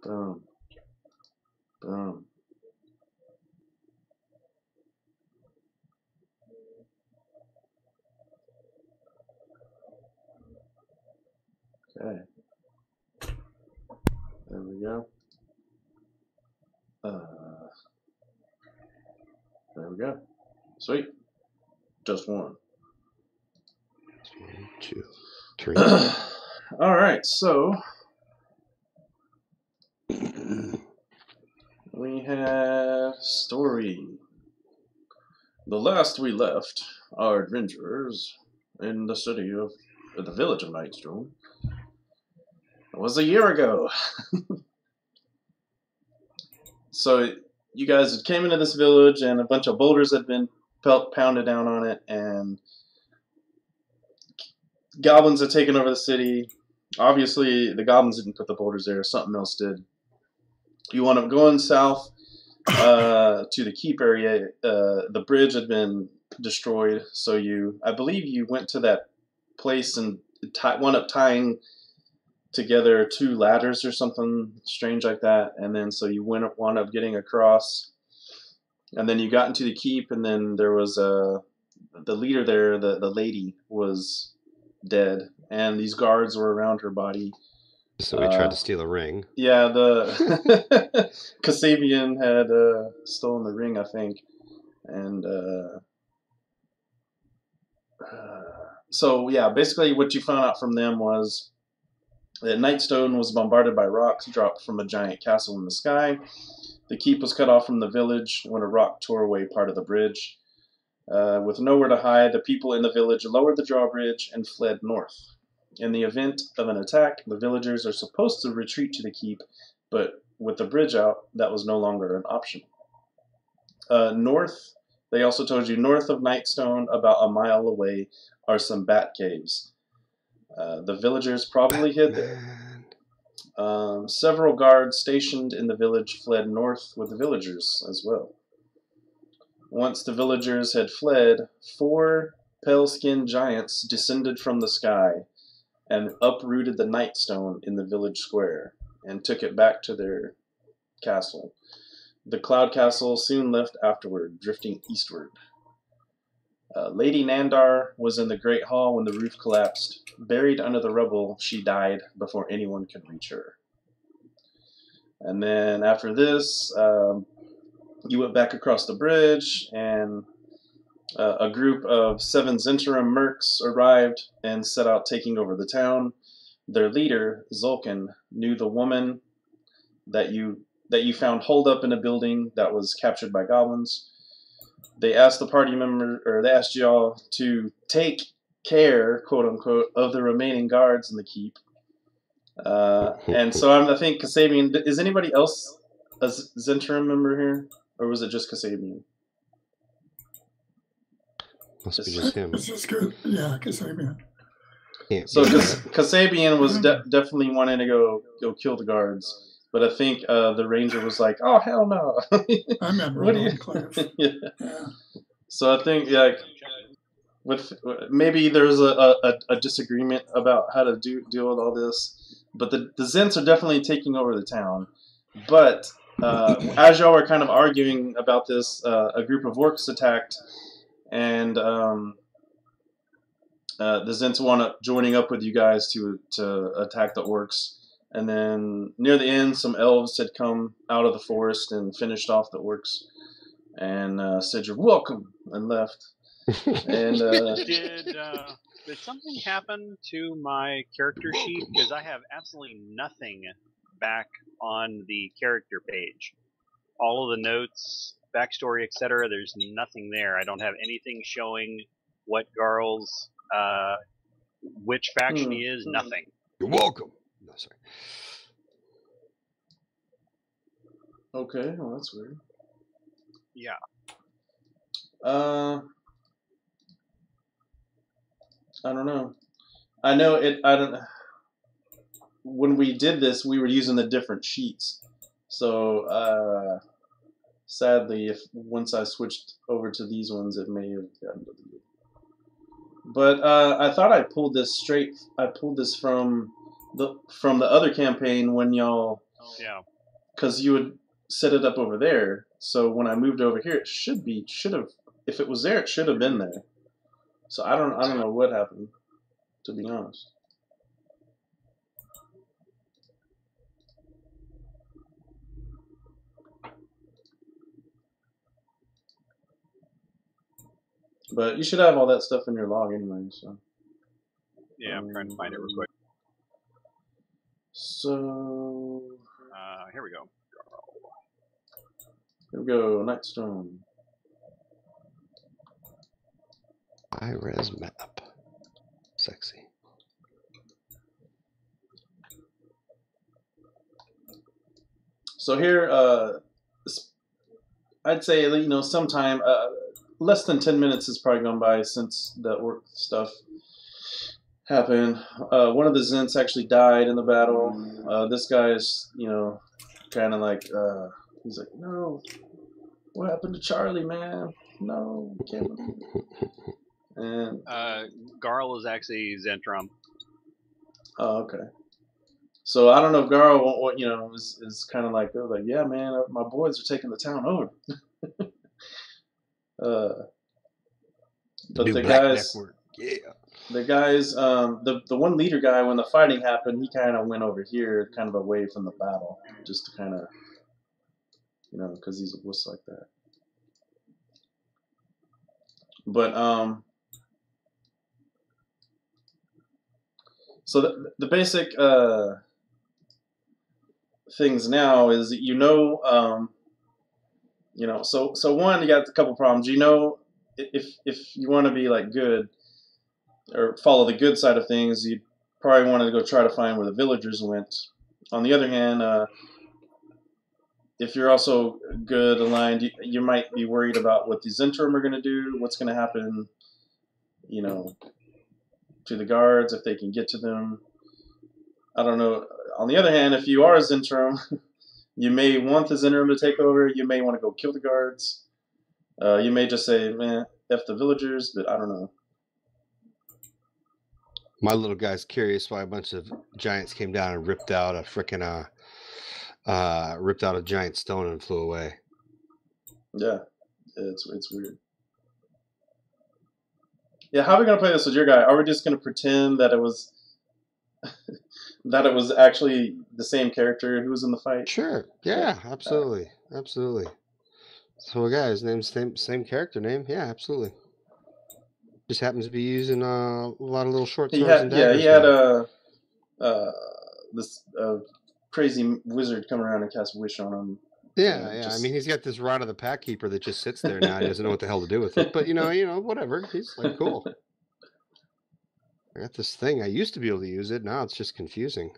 Boom. Boom. Okay. There we go. There we go. Sweet. Just one. 1, 2, 3. All right, so we have story. The last we left our adventurers in the city of the village of Nightstone was a year ago. So you guys came into this village, and a bunch of boulders had been pounded down on it, and goblins had taken over the city. Obviously, the goblins didn't put the boulders there; something else did. You want to go south to the keep area. The bridge had been destroyed, so I believe you went to that place and wound up tying together 2 ladders or something strange like that, and then so you wound up getting across, and then you got into the keep, and then there was the leader there, the lady was dead, and these guards were around her body. So we tried to steal a ring. Yeah, the Kasabian had stolen the ring, I think, and so yeah, basically what you found out from them was that Nightstone was bombarded by rocks dropped from a giant castle in the sky. The keep was cut off from the village when a rock tore away part of the bridge. With nowhere to hide, the people in the village lowered the drawbridge and fled north. In the event of an attack, the villagers are supposed to retreat to the keep, but with the bridge out, that was no longer an option. North, they also told you, north of Nightstone, about a mile away, are some bat caves. The villagers probably hid there. Several guards stationed in the village fled north with the villagers as well. Once the villagers had fled, 4 pale-skinned giants descended from the sky and uprooted the Nightstone in the village square and took it back to their castle. The Cloud Castle soon left afterward, drifting eastward. Lady Nandar was in the Great Hall when the roof collapsed. Buried under the rubble, she died before anyone could reach her. And then after this, you went back across the bridge, and a group of 7 Zhentarim mercs arrived and set out taking over the town. Their leader, Zulkin, knew the woman that you found holed up in a building that was captured by goblins. They asked the party member, or they asked y'all to take care, quote unquote, of the remaining guards in the keep. And so I think Kasabian. Is anybody else a Zhentarim member here, or was it just Kasabian? Must be just him. It's just good. Yeah, Kasabian. So Kasabian was definitely wanting to go kill the guards. But I think the ranger was like, "Oh hell no!" I remember. What do you? Yeah. So I think with maybe there's a disagreement about how to deal with all this, but the Zents are definitely taking over the town. But as y'all were kind of arguing about this, a group of orcs attacked, and the Zents wound up joining up with you guys to attack the orcs. And then near the end, some elves had come out of the forest and finished off the orcs, and said, "You're welcome," and left. And did something happen to my character sheet? Because I have absolutely nothing back on the character page. All of the notes, backstory, etc. There's nothing there. I don't have anything showing what Garl's which faction he is. Nothing. You're welcome. No, sorry. Okay, well that's weird. Yeah. I don't know. I know it. I don't. When we did this, we were using the different sheets. So sadly, if once I switched over to these ones, it may have gotten deleted. But I thought I pulled this straight. I pulled this from the other campaign when y'all Yeah. Because you would set it up over there. So when I moved over here, it should have. If it was there, it should have been there. So I don't know what happened, to be honest. But you should have all that stuff in your log anyway. So. Yeah, I'm trying to find it real quick. So Here we go. here we go, Nightstone. High-res map. Sexy. So here, I'd say sometime less than 10 minutes has probably gone by since that work stuff happened. One of the Zhents actually died in the battle. This guy's kind of like he's like, no, what happened to Charlie, man? No, we can't believe it. And Garl is actually Zhentarim. oh, okay. So I don't know if Garo, is kind of like, yeah, man, my boys are taking the town over. But the guys, yeah. the guys, the one leader guy, when the fighting happened, he kind of went over here, kind of away from the battle, just to kind of, because he's a wuss like that. But so the basic things now is so one, you got a couple problems. If you want to be like good or follow the good side of things, you probably want to go try to find where the villagers went. On the other hand, if you're also good aligned, you might be worried about what the Zhentarim are going to do, what's going to happen, to the guards, if they can get to them. I don't know. On the other hand, if you are a Zhentarim, you may want the Zhentarim to take over. You may want to go kill the guards. You may just say, man, F the villagers, but I don't know. My little guy's curious why a bunch of giants came down and ripped out a frickin' ripped out a giant stone and flew away. Yeah, it's weird. Yeah, how are we gonna play this with your guy? Are we just gonna pretend that it was that it was actually the same character who was in the fight? Sure. Yeah, absolutely. Absolutely. So a guy, his name's same character name. Yeah, absolutely. Just happens to be using a lot of little short swords and daggers. Yeah, he had this crazy wizard come around and cast wish on him. Yeah. I mean, he's got this Rod of the Pack Keeper that just sits there now. He doesn't know what the hell to do with it. But whatever. He's like, cool. I got this thing. I used to be able to use it. Now it's just confusing.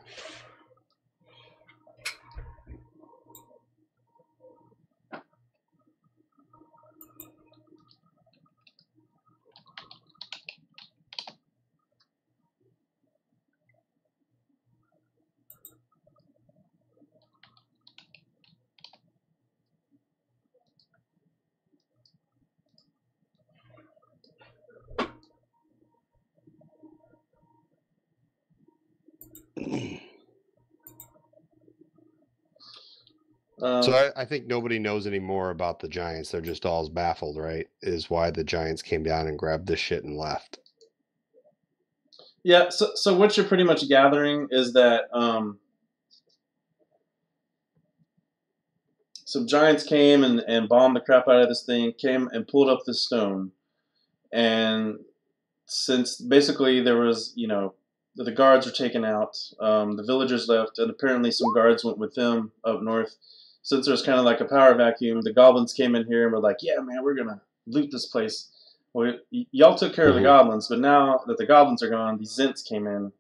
So I think nobody knows anymore about the giants. They're just all baffled, right? Is why the giants came down and grabbed this shit and left. Yeah, so what you're pretty much gathering is that some giants came and bombed the crap out of this thing, came and pulled up this stone. And since basically there was, the guards were taken out, the villagers left, and apparently some guards went with them up north. Since there's kind of like a power vacuum, the goblins came in here and were like, yeah, man, we're going to loot this place. Well, y'all took care of the goblins, but now that the goblins are gone, these Zhents came in.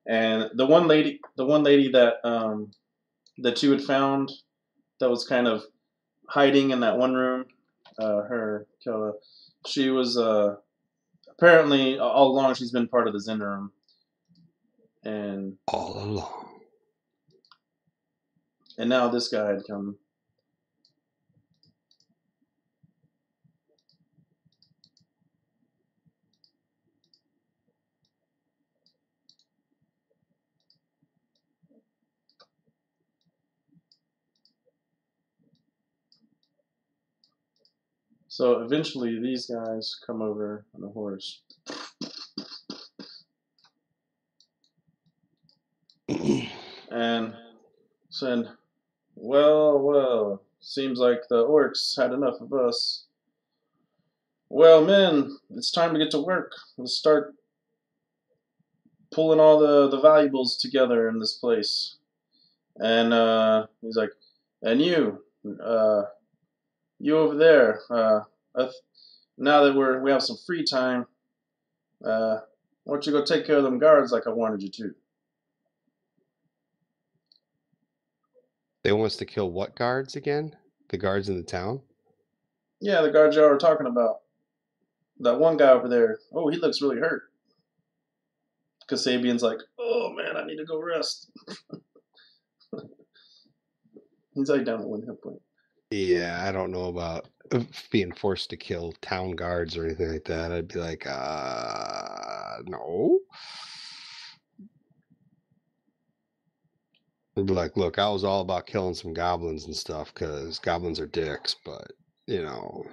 And the one lady that that you had found that was kind of hiding in that one room, she was apparently all along she's been part of the Zhentarim. And all along. And now this guy had come. So eventually these guys come over on a horse. And said, well, seems like the orcs had enough of us. Well, men, it's time to get to work. Let's start pulling all the valuables together in this place. And he's like, and you over there, now that we have some free time, why don't you go take care of them guards like I wanted you to? They want us to kill what guards again? The guards in the town? Yeah, the guards y'all were talking about. That one guy over there, oh, he looks really hurt. Kasabian's like, oh man, I need to go rest. He's like down at 1 hit point. Yeah, I don't know about being forced to kill town guards or anything like that. I'd be like, no. I'd be like, look, I was all about killing some goblins and stuff because goblins are dicks, but, you know,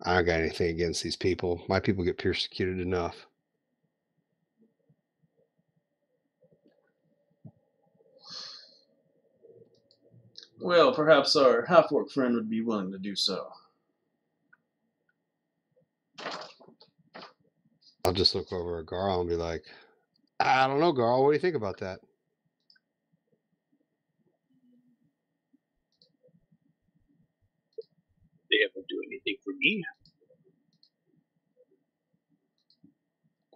I don't got anything against these people. My people get persecuted enough. Well, perhaps our half-orc friend would be willing to do so. I'll just look over at Garl and be like, I don't know, Garl, what do you think about that? They haven't do anything for me.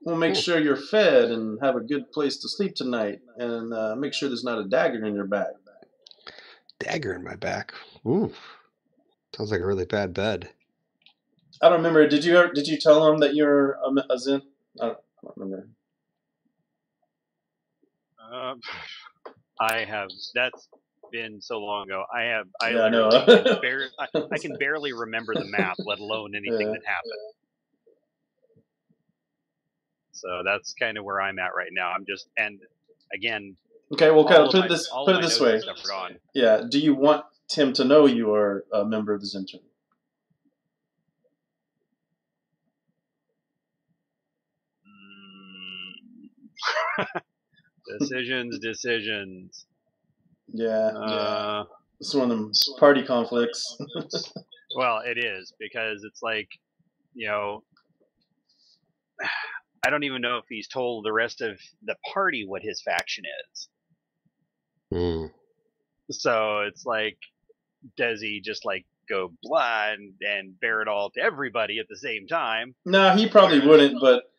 We'll make sure you're fed and have a good place to sleep tonight, and make sure there's not a dagger in your back. Dagger in my back. Ooh, sounds like a really bad bed. I don't remember. Did you tell him that you're a Zin? I don't remember. I have. That's been so long ago. I Yeah, I know. literally I can barely remember the map, let alone anything that happened. So that's kind of where I'm at right now. I'm just, and again. Okay, well, kind of put it this way. Gone. Yeah. Do you want him to know you are a member of the Zhentarim? Decisions. Yeah. It's one of them party conflicts. Well, it is, because it's like, you know, I don't even know if he's told the rest of the party what his faction is. So it's like, does he just like go blind and bear it all to everybody at the same time? No, he probably wouldn't, but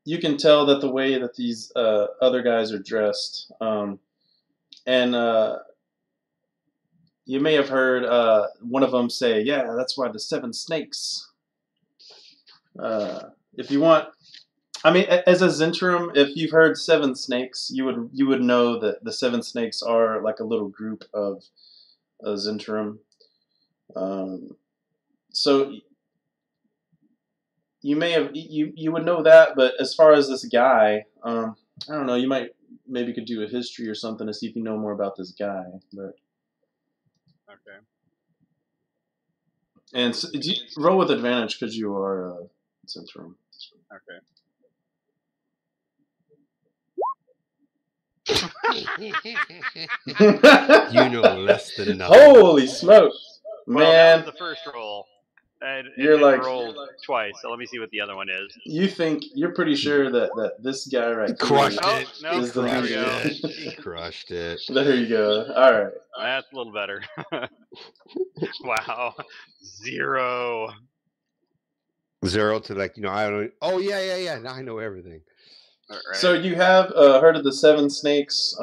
you can tell that the way that these other guys are dressed, and you may have heard one of them say, yeah, that's why the 7 snakes. If you want, I mean, as a Zhentarim, if you've heard 7 snakes, you would know that the 7 snakes are like a little group of a Zhentarim. So you may have you would know that, but as far as this guy, I don't know. You maybe could do a history or something to see if you know more about this guy. But okay. And so, roll with advantage because you are Zhentarim. Okay. You know less than nothing. Holy smoke, well, man! That was the first roll. You're like rolled twice, so let me see what the other one is. You're pretty sure that this guy right crushed here it. No, is the there we go. He crushed it. There you go. All right. That's a little better. Wow, 0. 0 to like, I don't. Oh yeah. Now I know everything. Right. So you have heard of the 7 snakes.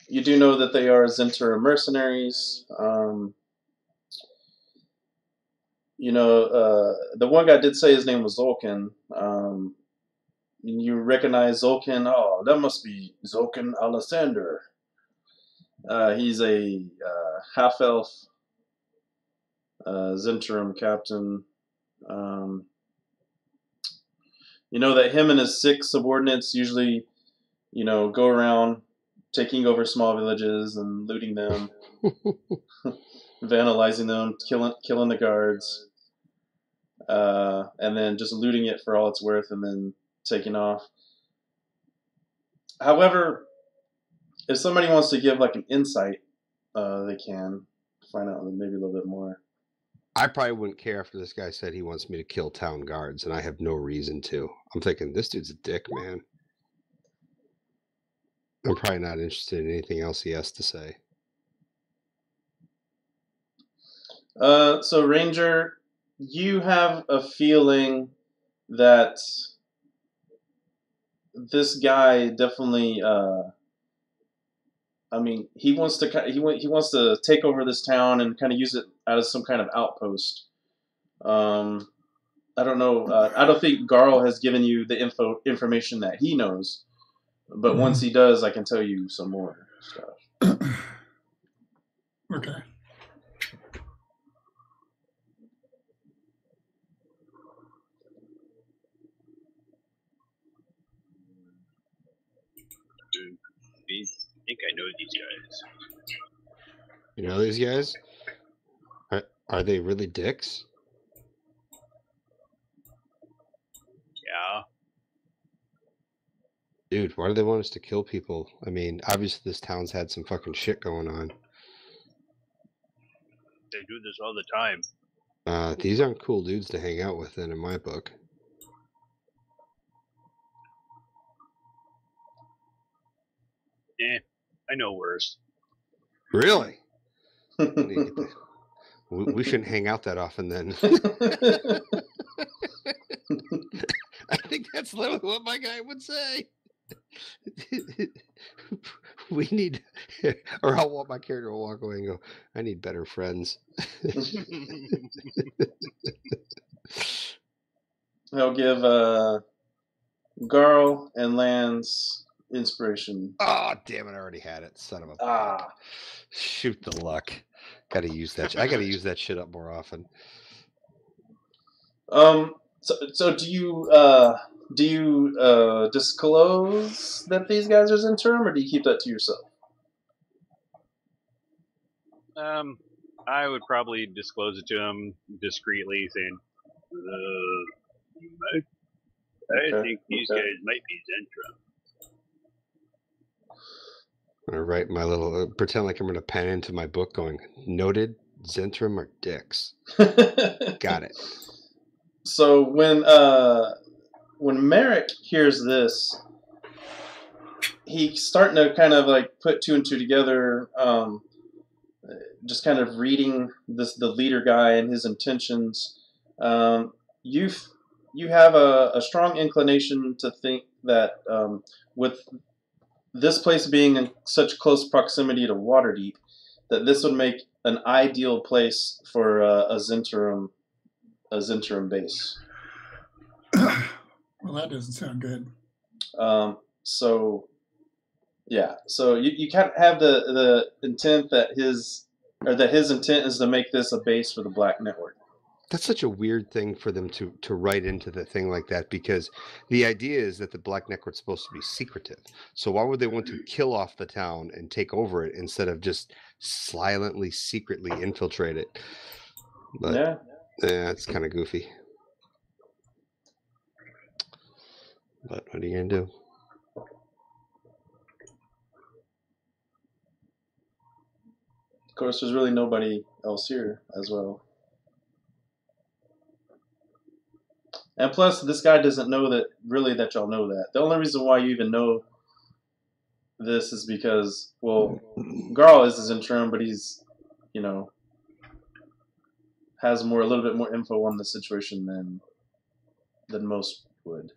You do know that they are Zhentarim mercenaries. The one guy did say his name was Zolkin. You recognize Zolkin. Oh, that must be Zolkin Alessander. He's a half-elf Zhentarim captain. You know that him and his 6 subordinates usually, go around taking over small villages and looting them, vandalizing them, killing the guards. and then just looting it for all it's worth and then taking off. However, if somebody wants to give like an insight, they can find out maybe a little bit more. I probably wouldn't care if this guy said he wants me to kill town guards, and I have no reason to. I'm thinking, this dude's a dick, man. I'm probably not interested in anything else he has to say. So Ranger, you have a feeling that this guy definitely. I mean, he wants to take over this town and kind of use it as some kind of outpost. I don't know. I don't think Garl has given you the information that he knows, but once he does, I can tell you some more stuff. Okay. I think I know these guys. You know these guys? Are they really dicks? Yeah. Dude, why do they want us to kill people? I mean, obviously this town's had some fucking shit going on. They do this all the time. These aren't cool dudes to hang out with then, in my book. I know worse. Really? We shouldn't hang out that often then. I think that's literally what my guy would say. We need, or I'll want my character to walk away and go, I need better friends. He'll give Garl and Lance inspiration. Oh, damn it, I already had it. Son of a shoot the luck. Gotta use that. I gotta use that shit up more often. So do you disclose that these guys are Zhentarim, or do you keep that to yourself? I would probably disclose it to him discreetly, saying, I think these guys might be Zhentarim. I'm gonna write my little, pretend like I'm gonna pen into my book going, noted, Zhentarim are dicks. Got it. So when Merrick hears this, he's starting to kind of like put two and two together, just kind of reading the leader guy and his intentions. You have a strong inclination to think that with this place being in such close proximity to Waterdeep, that this would make an ideal place for a Zhentarim base. Well, that doesn't sound good. So you kind of have the intent that his intent is to make this a base for the Black Network. That's such a weird thing for them to write into the thing like that, because the idea is that the Black Network's supposed to be secretive. So why would they want to kill off the town and take over it instead of just silently, secretly infiltrate it? But yeah, it's kind of goofy. But what are you gonna do? Of course, there's really nobody else here as well. And plus, this guy doesn't know that y'all know that. The only reason why you even know this is because, well, Garl is his Zhentarim, but he's, has a little bit more info on the situation than most would.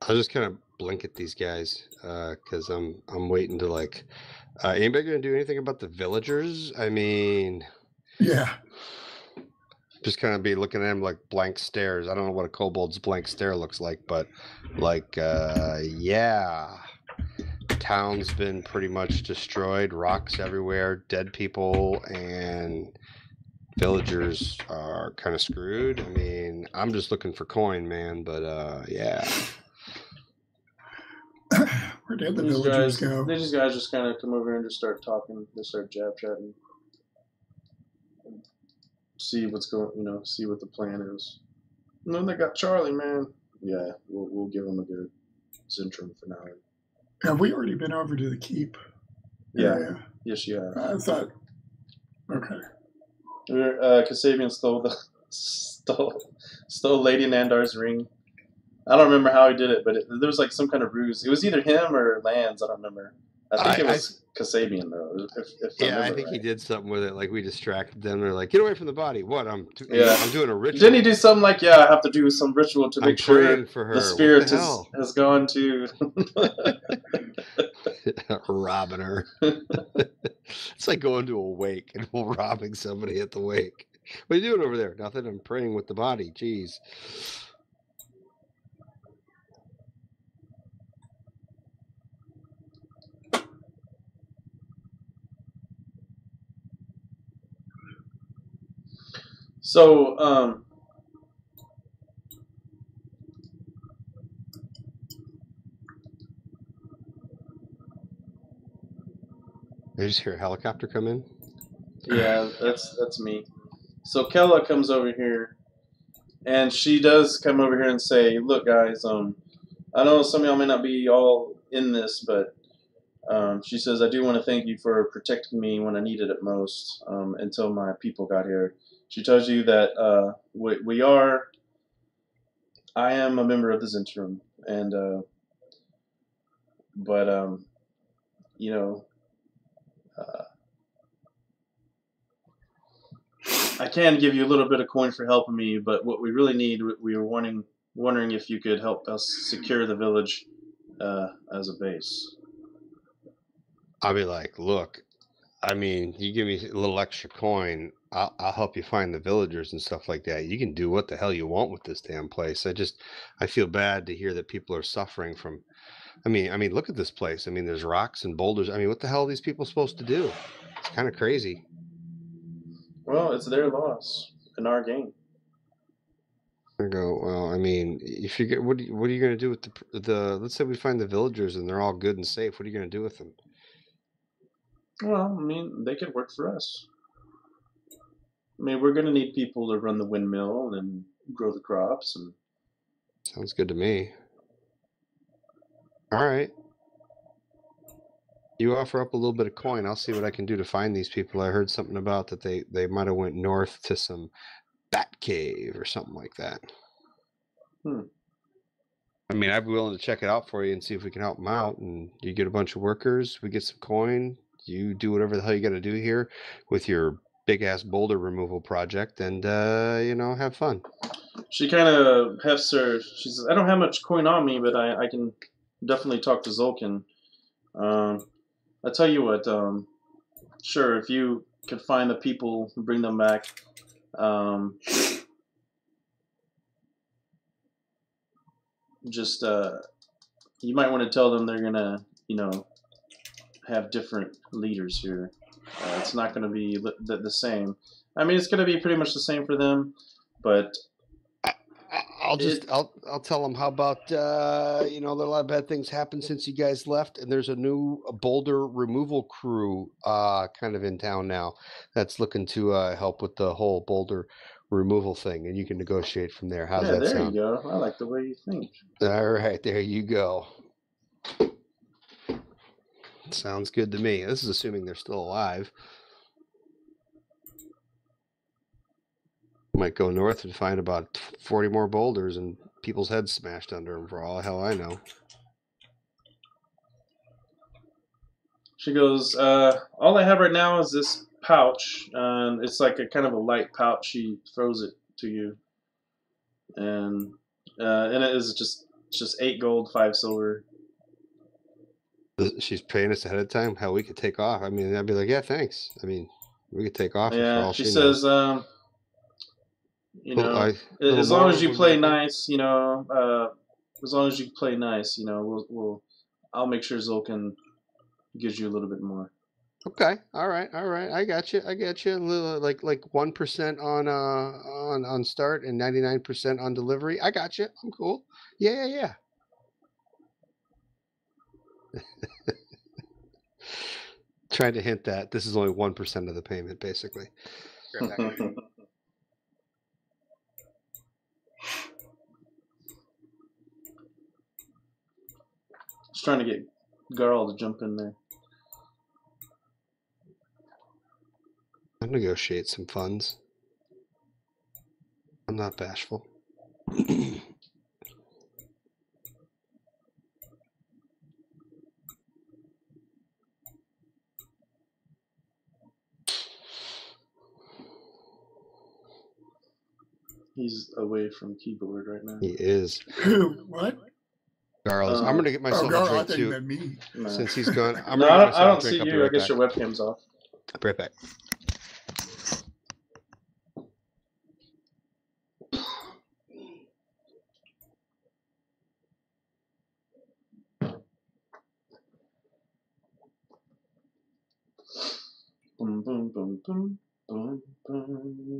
I'll just kind of blink at these guys because I'm waiting to like. Anybody gonna do anything about the villagers? I mean, yeah. Just kind of be looking at them like blank stares. I don't know what a kobold's blank stare looks like, but like, yeah, town's been pretty much destroyed. Rocks everywhere, dead people, and villagers are kind of screwed. I mean, I'm just looking for coin, man. But yeah. Where did the These villagers guys, go? these guys just kind of come over here and just start talking. They start jab chatting. See what's going, see what the plan is. And then they got Charlie, man. Yeah, we'll give him a good Zhentarim finale. Have we already been over to the keep? Yeah. area? Yes, you have. I thought. Okay. Kasabian stole Lady Nandar's ring. I don't remember how he did it, but there was like some kind of ruse. It was either him or Lands. I don't remember. I think it was Kasabian though. I think he did something with it. Like we distracted them. They're like, "Get away from the body!" What? I'm doing a ritual. Didn't he do something like, "Yeah, I have to do some ritual to make sure for her. The spirit has gone to robbing her." It's like going to a wake and robbing somebody at the wake. What are you doing over there? Nothing. I'm praying with the body. Jeez. So, I just hear a helicopter come in. Yeah, that's me. So Kella comes over here, and she does come over here and say, "Look, guys, I know some of y'all may not be all in this, but she says I do want to thank you for protecting me when I needed it most until my people got here." She tells you that I am a member of the Zhentarim, and but I can give you a little bit of coin for helping me, but what we really need, we were wondering if you could help us secure the village as a base. I'll be like, look, I mean, you give me a little extra coin, I'll help you find the villagers and stuff like that. You can do what the hell you want with this damn place. I feel bad to hear that people are suffering from. I mean, look at this place. I mean, there's rocks and boulders. I mean, what the hell are these people supposed to do? It's kind of crazy. Well, it's their loss and our gain. I go, well, I mean, if you get, what are you going to do with the? Let's say we find the villagers and they're all good and safe. What are you going to do with them? Well, I mean, they could work for us. I mean, we're going to need people to run the windmill and grow the crops. And sounds good to me. All right. You offer up a little bit of coin. I'll see what I can do to find these people. I heard something about that they might have went north to some bat cave or something like that. I mean, I'd be willing to check it out for you and see if we can help them out. And you get a bunch of workers. We get some coin. You do whatever the hell you got to do here with your big-ass boulder removal project and, have fun. She kind of hefts her. She says, I don't have much coin on me, but I can definitely talk to Zolkin. I tell you what, sure, if you could find the people and bring them back, you might want to tell them they're gonna, have different leaders here. It's not going to be the same. I mean, it's going to be pretty much the same for them, but I'll tell them. How about there are a lot of bad things happened since you guys left, and there's a new boulder removal crew kind of in town now that's looking to help with the whole boulder removal thing, and you can negotiate from there. How's that sound? There you go. I like the way you think. All right, there you go. Sounds good to me. This is assuming they're still alive. Might go north and find about 40 more boulders and people's heads smashed under them for all the hell I know. She goes, all I have right now is this pouch. It's like a kind of a light pouch. She throws it to you. And it is just 8 gold, 5 silver. She's paying us ahead of time. Hell, we could take off. I mean, I'd be like, yeah, thanks. I mean, we could take off. Yeah, for all she says, knows. As long as you play nice, as long as you play nice, I'll make sure Zolkin gives you a little bit more. Okay. All right. All right. I got you. I got you. A little, like 1% on start and 99% on delivery. I got you. I'm cool. Yeah. Yeah. Yeah. Trying to hint that this is only 1% of the payment, basically. Just trying to get Garl to jump in there. I'll negotiate some funds. I'm not bashful. He's away from keyboard right now. He is. Who? What? Garlic. I'm gonna get myself a Garl, I drink think too. that me. No. Since he's gone, I'm No, gonna get I myself don't a drink. see I'll be you. right I guess back. your webcam's off. I'll be right back. Boom, boom, boom, boom, boom, boom.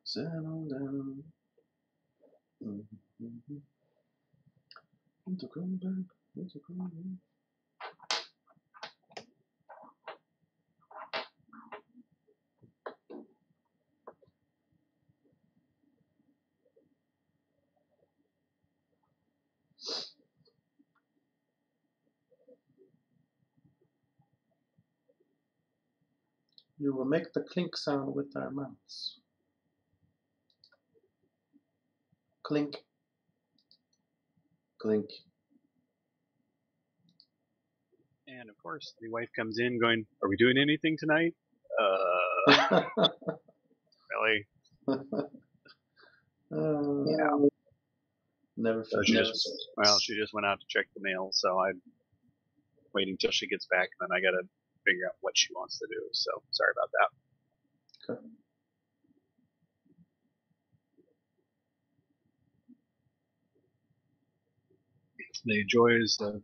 Settle down. To come back. To come back. You will make the clink sound with our mouths. Clink. Clink. And of course, the wife comes in going, "Are we doing anything tonight?" Really? Yeah. Never So she just went out to check the mail, so I'm waiting till she gets back, and then I gotta figure out what she wants to do. So sorry about that. Okay. The joys of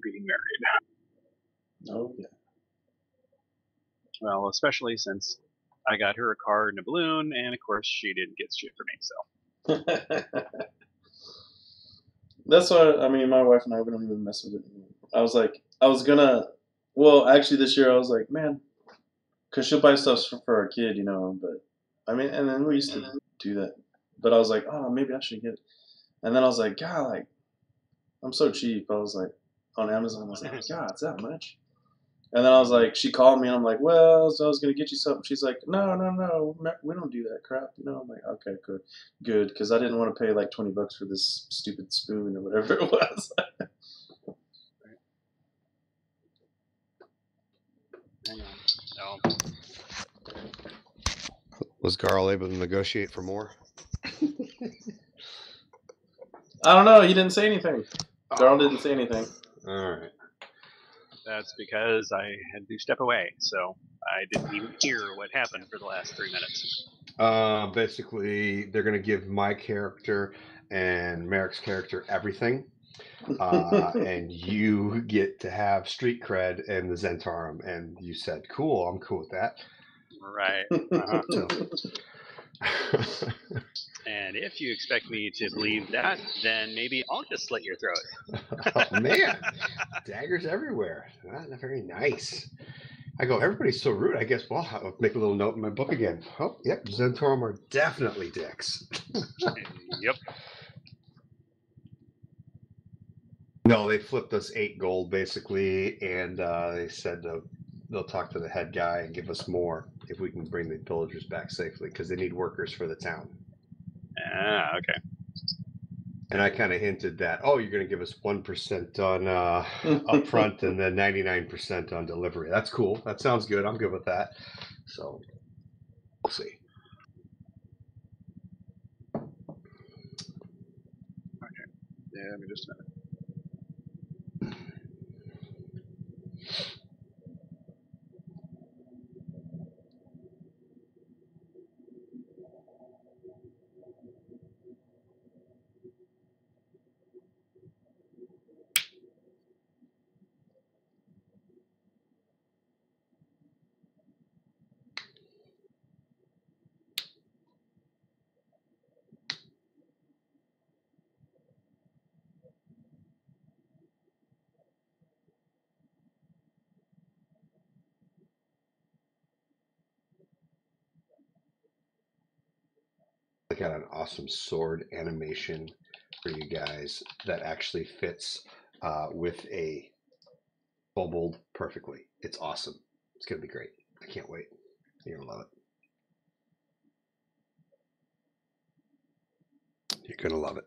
being married. Oh yeah. Well, especially since I got her a car and a balloon, and of course she didn't get shit for me. So That's why, I mean, my wife and I, we don't even mess with it anymore. I was gonna, well, actually this year I was like, man, because she'll buy stuff for her kid, you know, but, I mean, and then we used to do that. But I was like, oh, maybe I should get it. And then I was like, God, like, I'm so cheap. I was like, on Amazon, I was like, God, it's that much? And then I was like, she called me and I'm like, well, so I was going to get you something. She's like, no, we don't do that crap. You know, I'm like, okay, good. Because I didn't want to pay like $20 for this stupid spoon or whatever it was. no. Was Garl able to negotiate for more? I don't know. He didn't say anything. Garl didn't say anything. All right. That's because I had to step away, so I didn't even hear what happened for the last 3 minutes. Basically, they're going to give my character and Merrick's character everything. And you get to have street cred and the Zhentarim. And you said, cool, I'm cool with that. Right. So. And if you expect me to believe that, then maybe I'll just slit your throat. Oh, man. Daggers everywhere. Not very nice. I go, everybody's so rude. I guess, well, I'll make a little note in my book again. Oh, yep, Zhentarim are definitely dicks. Yep. No, they flipped us 8 gold, basically, and they said they'll talk to the head guy and give us more if we can bring the villagers back safely, because they need workers for the town. Ah, okay. And I kind of hinted that, you're going to give us 1% on upfront and then 99% on delivery. That's cool. That sounds good. I'm good with that. So, we'll see. Okay. Yeah, let me just a minute. got an awesome sword animation for you guys that actually fits with a kobold perfectly. It's awesome. It's going to be great. I can't wait. You're going to love it. You're going to love it.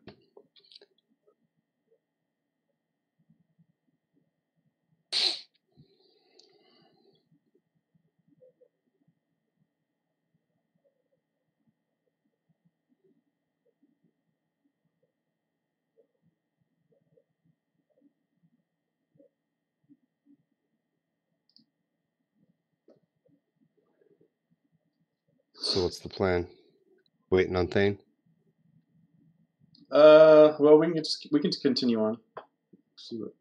So what's the plan? Waiting on Thane? Well, we can continue on. See what.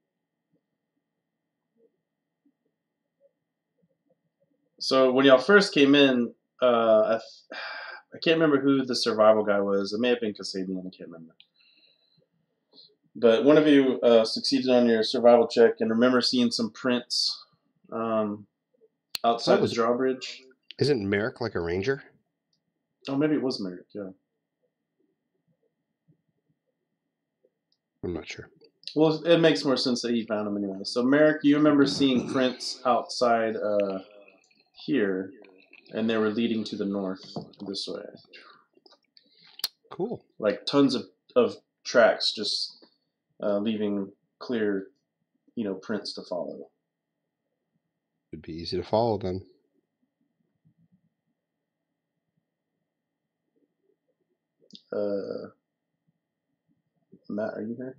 So when y'all first came in, I can't remember who the survival guy was. It may have been Kasabian. I can't remember. But one of you succeeded on your survival check and remember seeing some prints outside the drawbridge. Isn't Merrick like a ranger? Oh, maybe it was Merrick, yeah. I'm not sure. Well, it makes more sense that he found them anyway. So, Merrick, you remember seeing prints outside here, and they were leading to the north this way. Cool. Like tons of tracks just leaving clear, prints to follow. It'd be easy to follow then. Matt, are you here?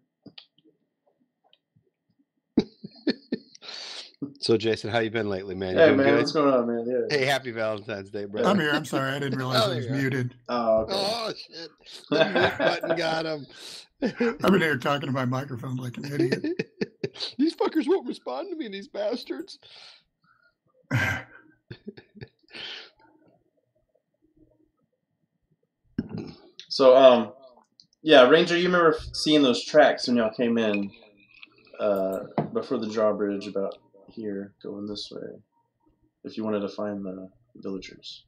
So, Jason, how you been lately, man? Hey, man, what's going on, man? Yeah. Hey, happy Valentine's Day, bro. I'm here. I'm sorry. I didn't realize it was muted. Oh, okay. Oh, shit. The mute button got him. I've been here talking to my microphone like an idiot. These fuckers won't respond to me, these bastards. So, yeah, Ranger, you remember seeing those tracks when y'all came in before the drawbridge about here, going this way, if you wanted to find the villagers.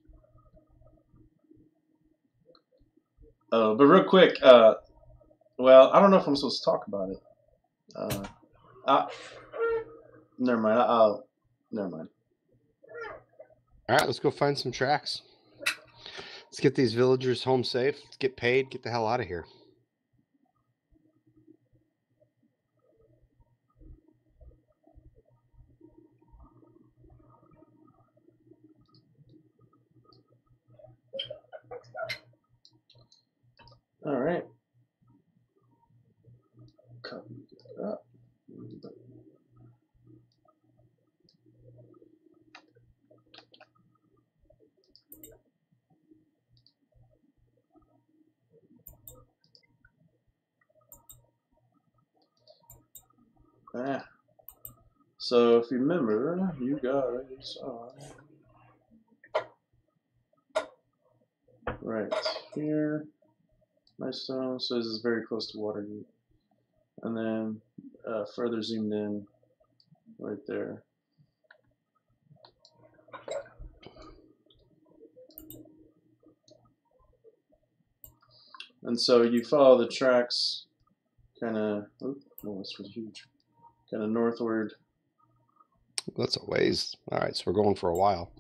Oh, but real quick, well, I don't know if I'm supposed to talk about it. Never mind. Never mind. All right, let's go find some tracks. Let's get these villagers home safe. Let's get paid. Get the hell out of here. All right. Copy that. So if you remember, you guys are right here. Nightstone, so this is very close to Watergate. And then further zoomed in right there. And so you follow the tracks kind of, oh, that's really huge, kind of northward. That's a ways. All right, so we're going for a while.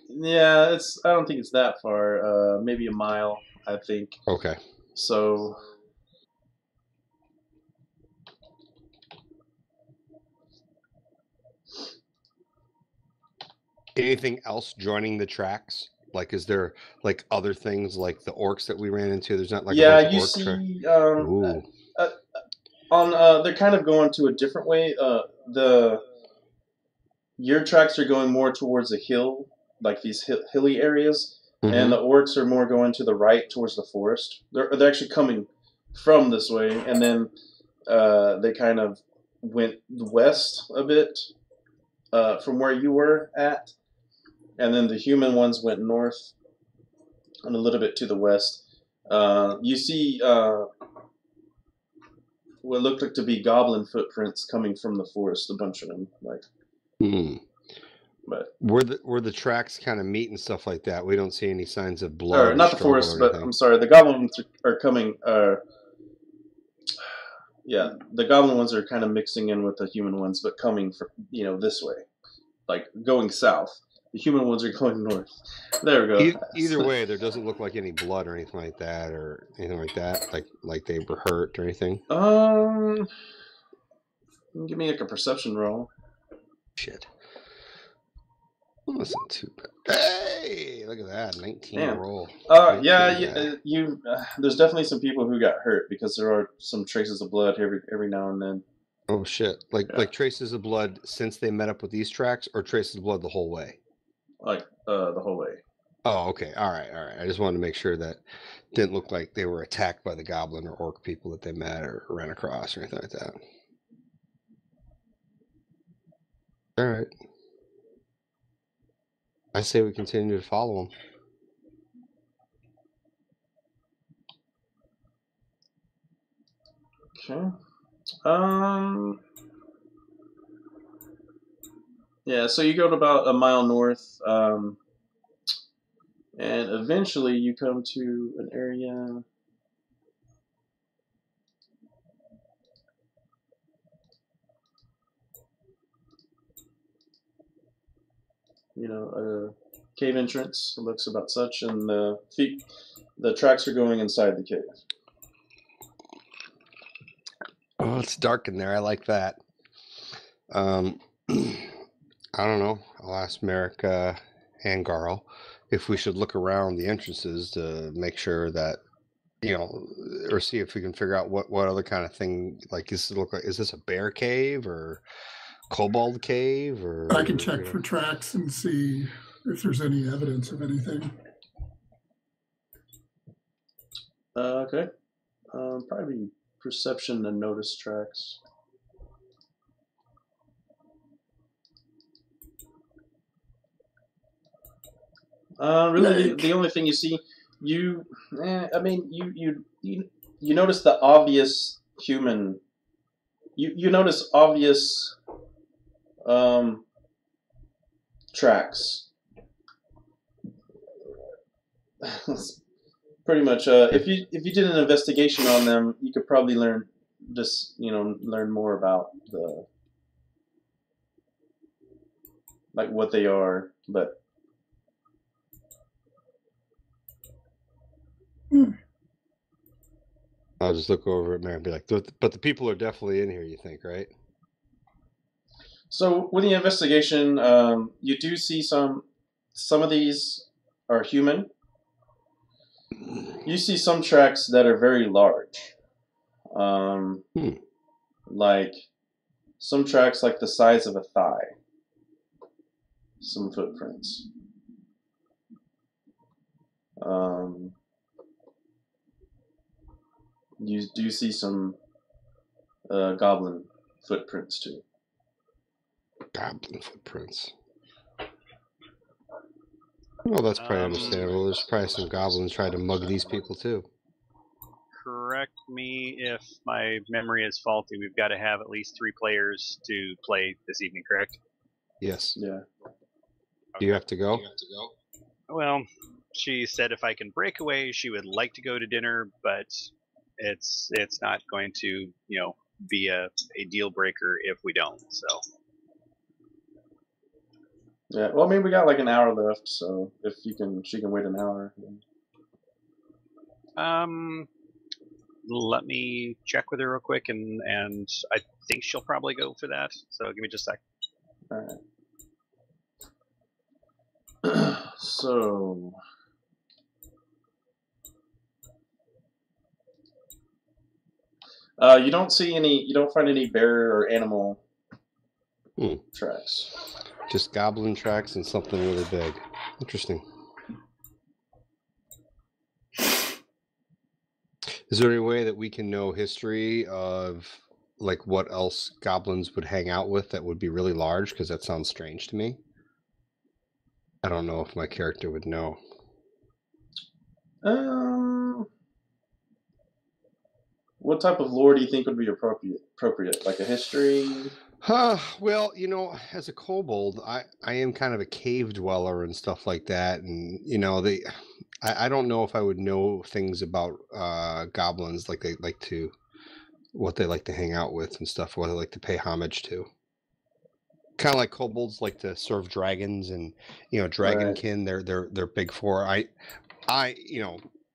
Yeah, I don't think it's that far. Maybe a mile, I think. Okay. So anything else joining the tracks? Like, is there like other things like the orcs that we ran into? There's not like yeah, a bunch you of orcs. See, they're kind of going to a different way. Your tracks are going more towards a hill, like these hilly areas, and the orcs are more going to the right towards the forest. They're actually coming from this way, and then they kind of went west a bit from where you were at, and then the human ones went north and a little bit to the west. You see what looked like to be goblin footprints coming from the forest, a bunch of them. But where the tracks kind of meet and stuff like that, we don't see any signs of blood. or not the struggle forest, or but anything. I'm sorry, the goblin ones are coming. Yeah, the goblin ones are kind of mixing in with the human ones, but coming from this way, like going south. The human ones are going north. There we go. Either way, there doesn't look like any blood or anything like that, like they were hurt or anything. Give me like a perception roll. Shit. Wasn't too bad. Hey, look at that, 19 Man. roll. Yeah, there's definitely some people who got hurt because there are some traces of blood every now and then. Oh shit! Like traces of blood since they met up with these tracks, or traces of blood the whole way. Like the whole way. Oh, okay. All right. I just wanted to make sure that didn't look like they were attacked by the goblin or orc people that they met or ran across or anything like that. All right. I say we continue to follow them. Okay. Yeah, so you go to about a mile north, and eventually you come to an area. A cave entrance. It looks about such, and the tracks are going inside the cave. Oh, it's dark in there. I like that. I don't know. I'll ask Merrick and Garl if we should look around the entrances to make sure that, or see if we can figure out what other kind of thing, like, is this a bear cave or kobold cave? Or I can check for tracks and see if there's any evidence of anything. Okay. Probably perception and notice tracks. Really, the only thing you see, you notice the obvious human. You notice obvious tracks. Pretty much. If you did an investigation on them, you could probably learn more about what they are, but. I'll just look over at Mary and be like, but the people are definitely in here, you think, right? So with the investigation, you do see some of these are human. You see some tracks that are very large. Like some tracks like the size of a thigh. Some footprints. You do see some goblin footprints too. Goblin footprints. Well, that's probably understandable. There's probably some goblins trying to mug these people too. Correct me if my memory is faulty. We've got to have at least 3 players to play this evening, correct? Yes. Yeah. Do you have to go? Well, she said if I can break away, she would like to go to dinner, but it's not going to be a deal breaker if we don't. So. Yeah. Well, I mean, we got like an hour left, so if she can wait an hour. Let me check with her real quick, and I think she'll probably go for that. So give me just a sec. All right. So. You don't find any bear or animal tracks. Just goblin tracks and something really big. Interesting. Is there any way that we can know history of like what else goblins would hang out with that would be really large? Because that sounds strange to me. I don't know if my character would know. What type of lore do you think would be appropriate? Like a history? Well, as a kobold, I am kind of a cave dweller and stuff like that, and I don't know if I would know things about goblins, like what they like to hang out with and stuff, what they like to pay homage to. Kind of like kobolds like to serve dragons, and dragonkin. They're big for.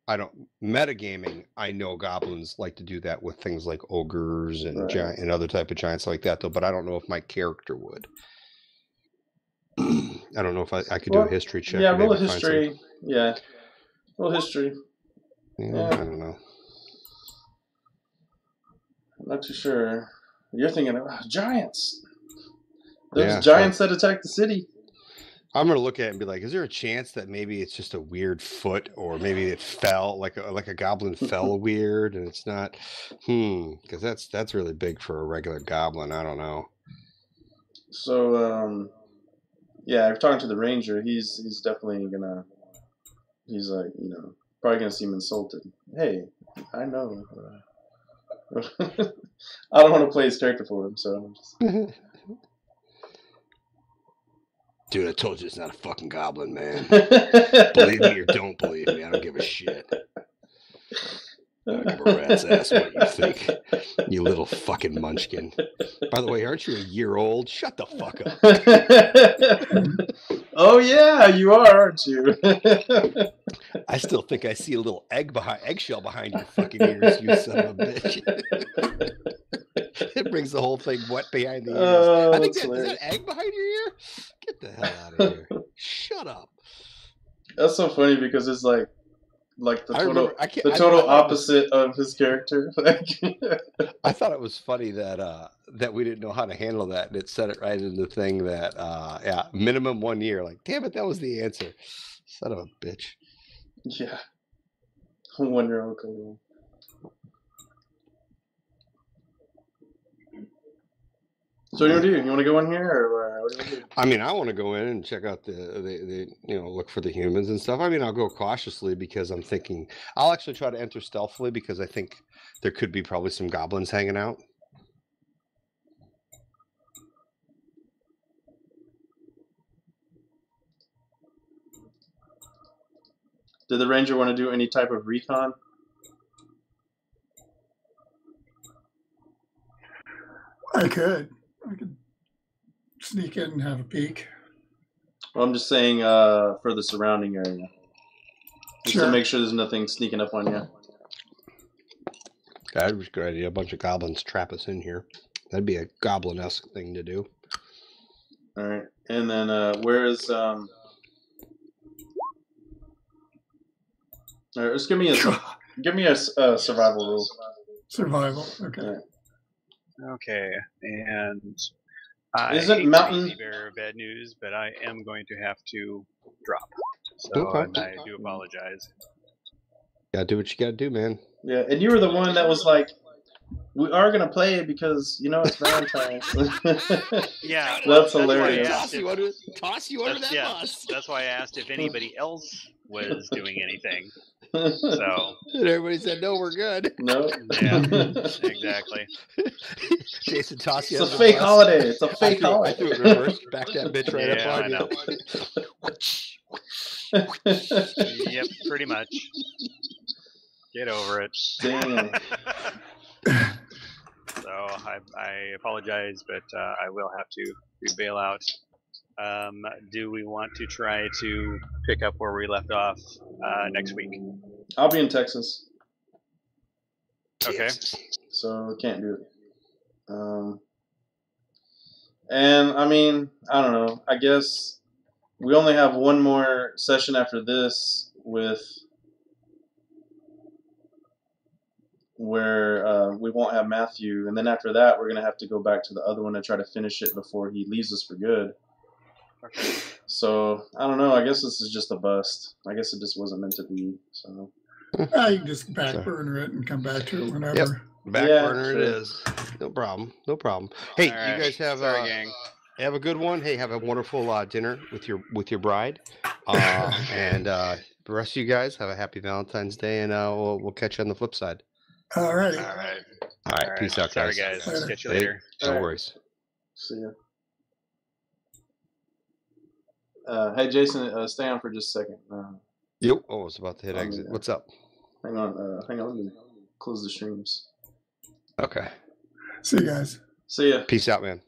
I don't metagaming. I know goblins like to do that with things like ogres and giant and other type of giants like that, though. But I don't know if my character would. I don't know if I could do a history check. Yeah, roll a history. Yeah, roll history. Yeah, I don't know. I'm not too sure. You're thinking of giants. There's giants that attack the city. I'm gonna look at it and be like, is there a chance that maybe it's just a weird foot, or maybe it fell like a goblin fell weird, and it's not? Because that's really big for a regular goblin. I don't know. So yeah, I'm talking to the ranger. He's definitely gonna. He's like, probably gonna seem insulted. Hey, I know. I don't want to play his character for him, so. Dude, I told you it's not a fucking goblin, man. Believe me or don't believe me, I don't give a shit. I don't give a rat's ass what you think, you little fucking munchkin. By the way, aren't you a year old? Shut the fuck up. Oh yeah, you are, aren't you? I still think I see a little eggshell behind your fucking ears, you son of a bitch. It brings the whole thing wet behind the ears. I think is that egg behind your ear? Get the hell out of here. Shut up. That's so funny because it's like the total opposite of his character. I thought it was funny that we didn't know how to handle that, and it said it right in the thing that minimum 1 year. Like, damn it, that was the answer. Son of a bitch. Yeah. 1 year old kobold. So what do you want to do? You want to go in here, or what do you want to do? I mean, I want to go in and check out the look for the humans and stuff. I mean, I'll go cautiously because I'm thinking I'll actually try to enter stealthily because I think there could be probably some goblins hanging out. Did the ranger want to do any type of recon? I could sneak in and have a peek. Well, I'm just saying for the surrounding area. Just Sure. to make sure there's nothing sneaking up on you. That was a good idea. A bunch of goblins trap us in here. That'd be a goblin-esque thing to do. All right. And then where is... All right, just give me a survival roll. Survival, okay. Yeah. Okay, and I Isn't hate mountain- to be the bearer of bad news, but I am going to have to drop. So Okay. and I do apologize. Gotta do what you gotta do, man. Yeah, and you were the one that was like, we are going to play it because, it's Valentine's. Yeah, That's why I hilarious. asked Toss you under that bus. That's why I asked if anybody else was doing anything. So And everybody said, no, we're good. No. yeah, exactly. Jason tossed you It's a under the fake bus. holiday. It's a I fake threw holiday. it reverse, back that bitch right Yeah, I up on you. Yep, pretty much. Get over it. Damn. So I apologize, but I will have to bail out. Do we want to try to pick up where we left off next week? I'll be in Texas, Okay. so can't do it. And I mean, I don't know. I guess we only have one more session after this where we won't have Matthew, and then after that we're gonna have to go back to the other one and try to finish it before he leaves us for good. Okay. So I don't know. I guess this is just a bust. I guess it just wasn't meant to be. So You can just back burner it and come back to it whenever. Yep. Back Yeah, burner sure. it is. No problem. Hey, All right. you guys have Sorry, gang. have a good one. Hey, have a wonderful dinner with your bride. And the rest of you guys have a happy Valentine's Day, and we'll catch you on the flip side. All righty. All right. All right, peace out, Sorry, guys. guys. Catch you Hey, later. no All right. worries. See ya. Hey, Jason, stay on for just a second. Yep. Oh, I was about to hit On exit. the, What's up? hang on. Let me close the streams. Okay. See you guys. See ya. Peace out, man.